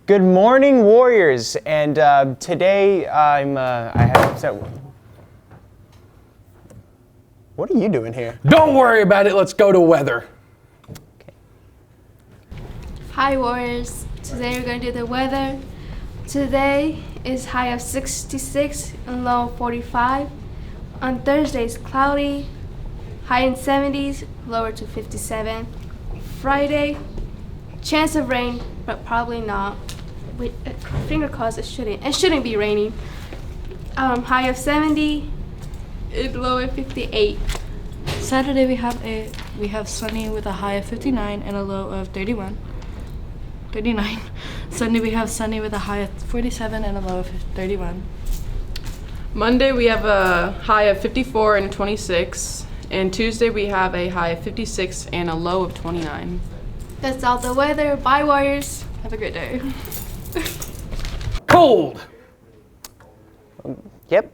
Good morning, Warriors, and today I have set. What are you doing here? Don't worry about it, let's go to weather. Okay. Hi Warriors, today we're going to do the weather. Today is high of 66 and low 45. On Thursday it's cloudy, high in 70s, lower to 57. Friday, chance of rain, but probably not. Finger crossed, it shouldn't be raining. High of 70, low at 58. Saturday we have sunny with a high of 59 and a low of 39. Sunday we have sunny with a high of 47 and a low of 31. Monday we have a high of 54 and 26, and Tuesday we have a high of 56 and a low of 29. That's all the weather. Bye Warriors. Have a great day. Cold! Yep.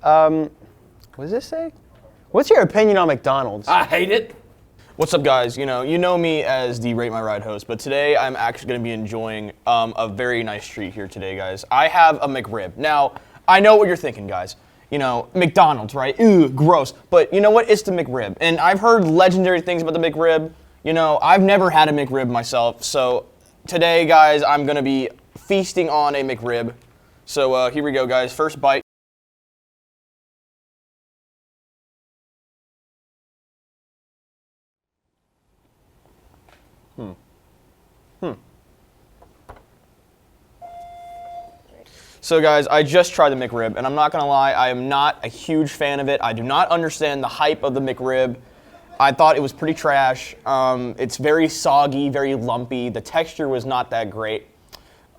What does this say? What's your opinion on McDonald's? I hate it. What's up, guys? You know me as the Rate My Ride host, but today I'm actually going to be enjoying a very nice treat here today, guys. I have a McRib. Now, I know what you're thinking, guys. You know, McDonald's, right? Ew, gross. But you know what? It's the McRib. And I've heard legendary things about the McRib. You know, I've never had a McRib myself, so today, guys, I'm going to be feasting on a McRib. So here we go, guys. First bite. So guys, I just tried the McRib, and I'm not gonna lie, I am not a huge fan of it. I do not understand the hype of the McRib. I thought it was pretty trash. It's very soggy, very lumpy. The texture was not that great.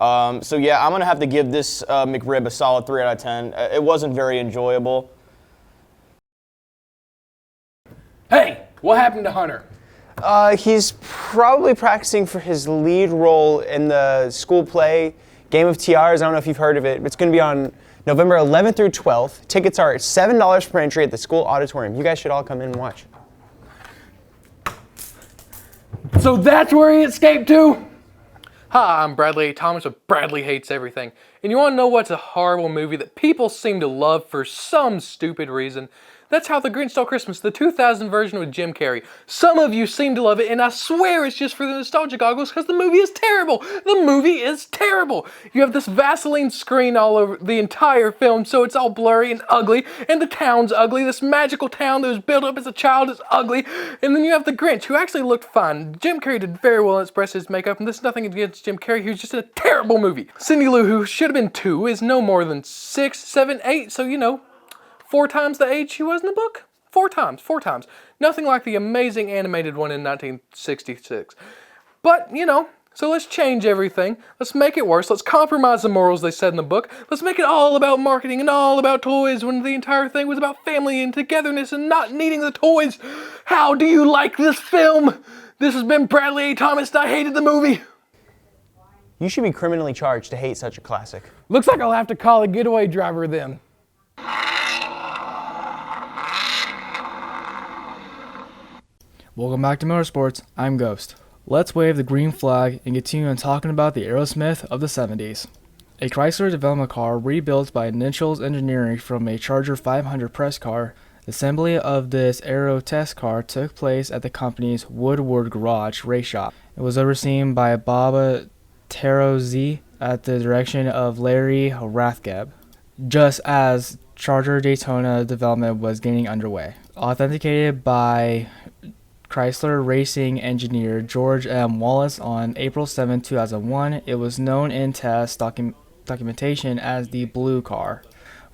So yeah, I'm gonna have to give this McRib a solid 3 out of 10. It wasn't very enjoyable. Hey, what happened to Hunter? He's probably practicing for his lead role in the school play, Game of TRs. I don't know if you've heard of it. It's going to be on November 11th through 12th. Tickets are $7 per entry at the school auditorium. You guys should all come in and watch. So that's where he escaped to? Hi, I'm Bradley A. Thomas of Bradley Hates Everything. And you want to know what's a horrible movie that people seem to love for some stupid reason? That's How the Grinch Stole Christmas, the 2000 version with Jim Carrey. Some of you seem to love it, and I swear it's just for the nostalgia goggles because the movie is terrible. The movie is terrible. You have this Vaseline screen all over the entire film, so it's all blurry and ugly, and the town's ugly. This magical town that was built up as a child is ugly, and then you have the Grinch, who actually looked fine. Jim Carrey did very well express his makeup, and this is nothing against Jim Carrey, who's just in a terrible movie. Cindy Lou, who should have been 2, is no more than 6, 7, 8, so you know, 4 times the age she was in the book? 4 times. Nothing like the amazing animated one in 1966. But, you know, so let's change everything. Let's make it worse. Let's compromise the morals they said in the book. Let's make it all about marketing and all about toys when the entire thing was about family and togetherness and not needing the toys. How do you like this film? This has been Bradley A. Thomas, and I hated the movie. You should be criminally charged to hate such a classic. Looks like I'll have to call a getaway driver then. Welcome back to Motorsports, I'm Ghost. Let's wave the green flag and continue on talking about the Aerosmith of the 70s. A Chrysler development car rebuilt by Nichols Engineering from a Charger 500 press car, the assembly of this aero test car took place at the company's Woodward Garage race shop. It was overseen by Bob Terozzi at the direction of Larry Rathgeb, just as Charger Daytona development was getting underway. Authenticated by Chrysler racing engineer George M. Wallace on April 7, 2001, it was known in test documentation as the Blue Car,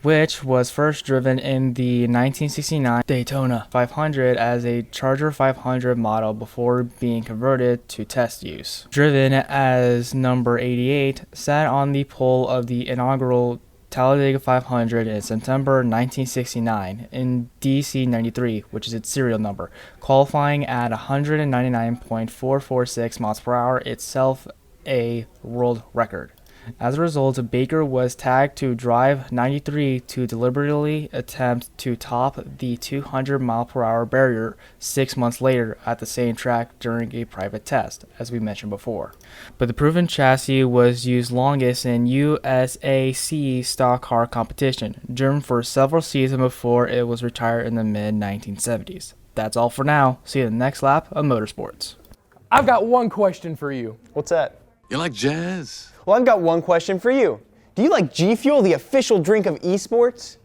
which was first driven in the 1969 Daytona 500 as a Charger 500 model before being converted to test use. Driven as number 88, sat on the pole of the inaugural Talladega 500 in September 1969 in DC 93, which is its serial number, qualifying at 199.446 miles per hour, itself a world record. As a result, Baker was tagged to drive 93 to deliberately attempt to top the 200-mile-per-hour barrier 6 months later at the same track during a private test, as we mentioned before. But the proven chassis was used longest in USAC stock car competition, driven for several seasons before it was retired in the mid-1970s. That's all for now. See you in the next lap of motorsports. I've got one question for you. What's that? You like jazz? Well, I've got one question for you. Do you like G Fuel, the official drink of esports?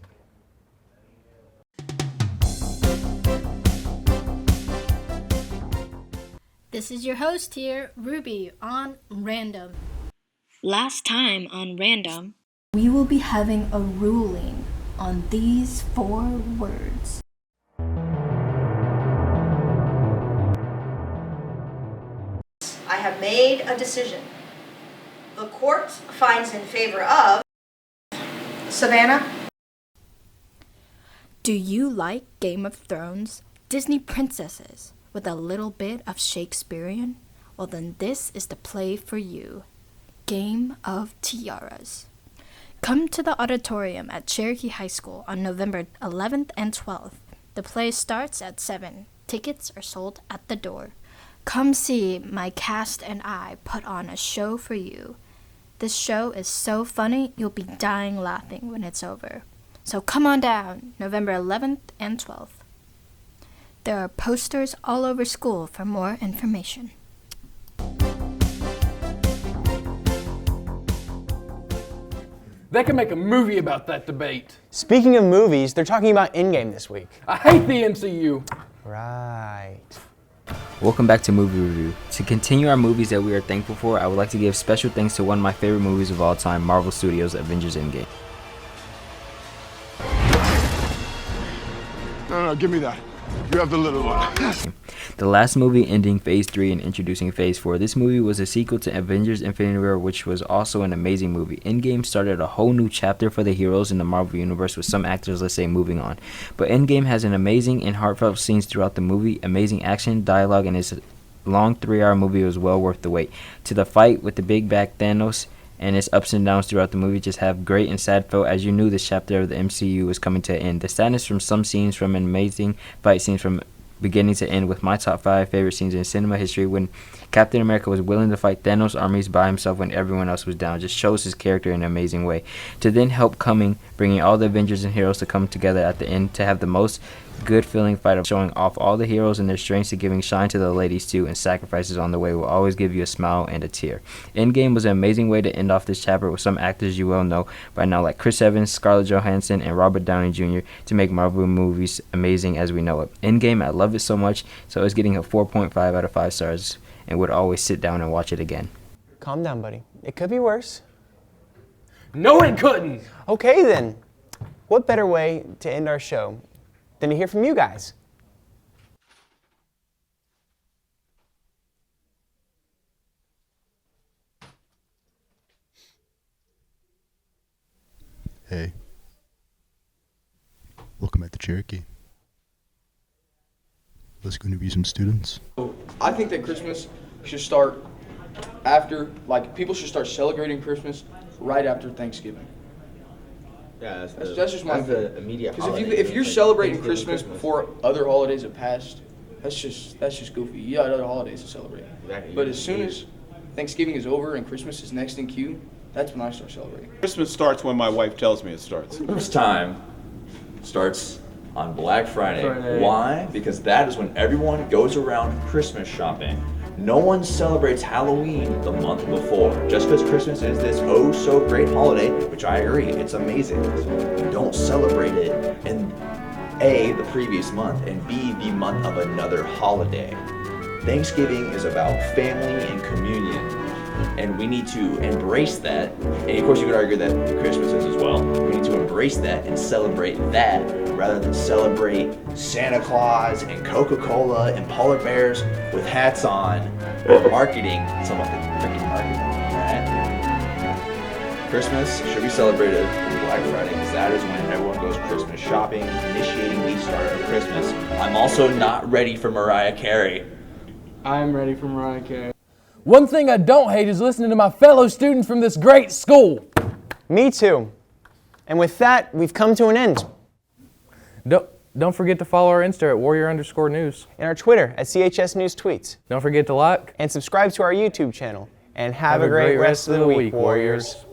This is your host here, Ruby, on Random. Last time on Random, We will be having a ruling on these 4 words. I have made a decision. The court finds in favor of Savannah. Do you like Game of Thrones, Disney princesses, with a little bit of Shakespearean? Well, then this is the play for you. Game of Tiaras. Come to the auditorium at Cherokee High School on November 11th and 12th. The play starts at 7. Tickets are sold at the door. Come see my cast and I put on a show for you. This show is so funny, you'll be dying laughing when it's over. So come on down, November 11th and 12th. There are posters all over school for more information. They could make a movie about that debate. Speaking of movies, they're talking about Endgame this week. I hate the MCU. Right. Welcome back to Movie Review. To continue our movies that we are thankful for, I would like to give special thanks to one of my favorite movies of all time, Marvel Studios' Avengers Endgame. No, give me that. You have the little one. The last movie ending Phase 3 and introducing Phase 4. This movie was a sequel to Avengers Infinity War, which was also an amazing movie. Endgame started a whole new chapter for the heroes in the Marvel Universe, with some actors, let's say, moving on. But Endgame has an amazing and heartfelt scenes throughout the movie, amazing action, dialogue, and its long 3-hour movie was well worth the wait. To the fight with the big bad Thanos and its ups and downs throughout the movie just have great and sad felt as you knew this chapter of the MCU was coming to an end. The sadness from some scenes, from amazing fight scenes from beginning to end, with my top 5 favorite scenes in cinema history when Captain America was willing to fight Thanos' armies by himself when everyone else was down. Just shows his character in an amazing way. To then help bringing all the Avengers and heroes to come together at the end to have the most good feeling fight of showing off all the heroes and their strengths to giving shine to the ladies too, and sacrifices on the way will always give you a smile and a tear. Endgame was an amazing way to end off this chapter with some actors you well know by now like Chris Evans, Scarlett Johansson, and Robert Downey Jr. to make Marvel movies amazing as we know it. Endgame, I love it so much, so it's getting a 4.5 out of 5 stars and would always sit down and watch it again. Calm down, buddy. It could be worse. No, it couldn't. Okay, then. What better way to end our show than to hear from you guys? Hey. Welcome at the Cherokee. Let's go interview some students. I think that Christmas should start after, like, people should start celebrating Christmas right after Thanksgiving. Yeah, that's just my opinion. the immediate Because holiday. if you're celebrating Christmas before other holidays have passed, that's just goofy. You got other holidays to celebrate. Exactly. But as soon as Thanksgiving is over and Christmas is next in queue, that's when I start celebrating. Christmas starts when my wife tells me it starts. Christmas time starts on Black Friday. Why? Because that is when everyone goes around Christmas shopping. No one celebrates Halloween the month before. Just because Christmas is this oh so great holiday, which I agree, it's amazing. Don't celebrate it in A, the previous month, and B, the month of another holiday. Thanksgiving is about family and communion, and we need to embrace that. And of course you could argue that Christmas is as well. We need to embrace that and celebrate that rather than celebrate Santa Claus and Coca-Cola and polar bears with hats on or marketing some of the freaking marketing. Right? Christmas should be celebrated on Black Friday because that is when everyone goes Christmas shopping, initiating the start of Christmas. I'm also not ready for Mariah Carey. I'm ready for Mariah Carey. One thing I don't hate is listening to my fellow students from this great school. Me too. And with that, we've come to an end. Don't forget to follow our Insta at warrior_news. And our Twitter at CHS News Tweets. Don't forget to like and subscribe to our YouTube channel. And have a great rest of the week, Warriors.